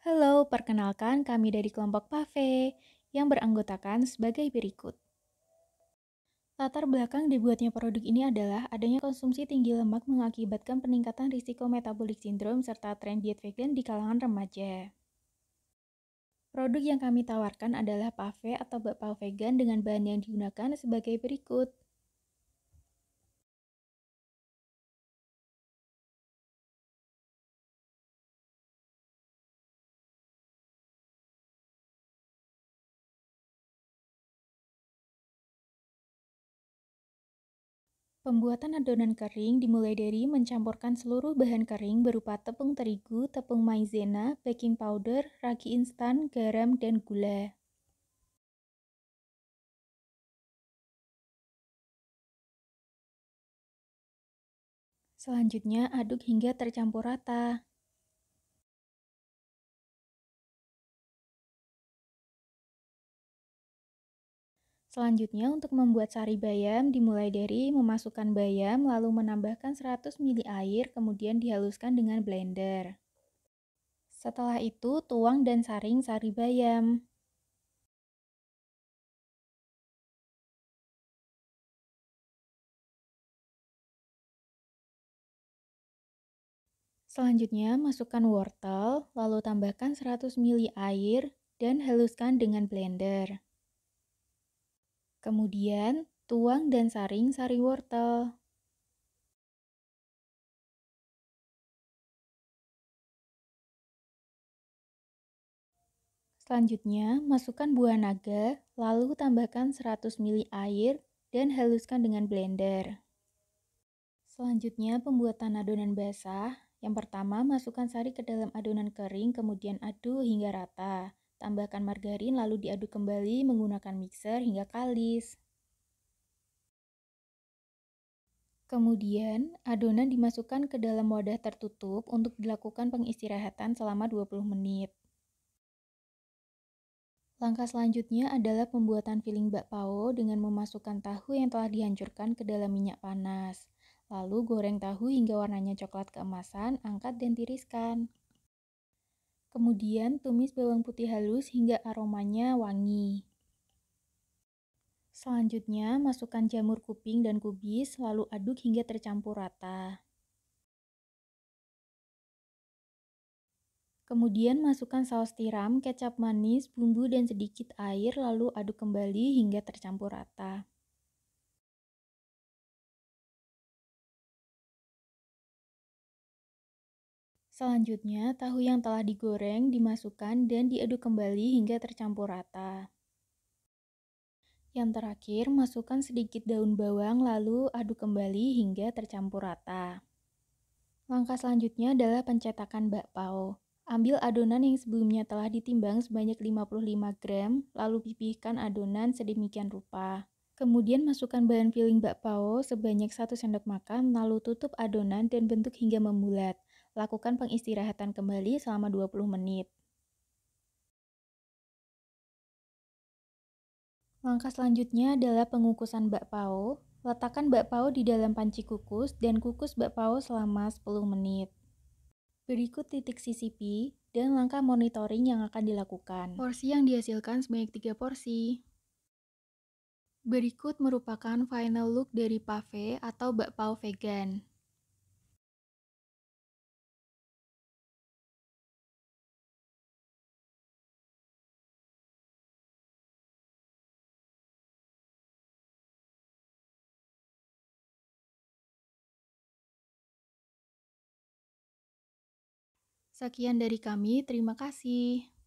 Halo, perkenalkan kami dari kelompok PAVE yang beranggotakan sebagai berikut. Latar belakang dibuatnya produk ini adalah adanya konsumsi tinggi lemak mengakibatkan peningkatan risiko metabolic syndrome serta tren diet vegan di kalangan remaja. Produk yang kami tawarkan adalah PAVE atau bakpao vegan dengan bahan yang digunakan sebagai berikut. Pembuatan adonan kering dimulai dari mencampurkan seluruh bahan kering berupa tepung terigu, tepung maizena, baking powder, ragi instan, garam, dan gula. Selanjutnya, aduk hingga tercampur rata. Selanjutnya, untuk membuat sari bayam, dimulai dari memasukkan bayam, lalu menambahkan 100 ml air, kemudian dihaluskan dengan blender. Setelah itu, tuang dan saring sari bayam. Selanjutnya, masukkan wortel, lalu tambahkan 100 ml air, dan haluskan dengan blender. Kemudian, tuang dan saring sari wortel. Selanjutnya, masukkan buah naga, lalu tambahkan 100 ml air, dan haluskan dengan blender. Selanjutnya, pembuatan adonan basah. Yang pertama, masukkan sari ke dalam adonan kering, kemudian aduk hingga rata. Tambahkan margarin, lalu diaduk kembali menggunakan mixer hingga kalis. Kemudian, adonan dimasukkan ke dalam wadah tertutup untuk dilakukan pengistirahatan selama 20 menit. Langkah selanjutnya adalah pembuatan filling bakpao dengan memasukkan tahu yang telah dihancurkan ke dalam minyak panas. Lalu goreng tahu hingga warnanya coklat keemasan, angkat dan tiriskan. Kemudian tumis bawang putih halus hingga aromanya wangi. Selanjutnya, masukkan jamur kuping dan kubis, lalu aduk hingga tercampur rata. Kemudian masukkan saus tiram, kecap manis, bumbu, dan sedikit air, lalu aduk kembali hingga tercampur rata. Selanjutnya, tahu yang telah digoreng dimasukkan dan diaduk kembali hingga tercampur rata. Yang terakhir, masukkan sedikit daun bawang lalu aduk kembali hingga tercampur rata. Langkah selanjutnya adalah pencetakan bakpao. Ambil adonan yang sebelumnya telah ditimbang sebanyak 55 gram, lalu pipihkan adonan sedemikian rupa. Kemudian masukkan bahan filling bakpao sebanyak 1 sendok makan, lalu tutup adonan dan bentuk hingga membulat. Lakukan pengistirahatan kembali selama 20 menit. Langkah selanjutnya adalah pengukusan bakpao. Letakkan bakpao di dalam panci kukus dan kukus bakpao selama 10 menit. Berikut titik CCP dan langkah monitoring yang akan dilakukan. Porsi yang dihasilkan sebanyak 3 porsi. Berikut merupakan final look dari PAVE atau bakpao vegan. Sekian dari kami, terima kasih.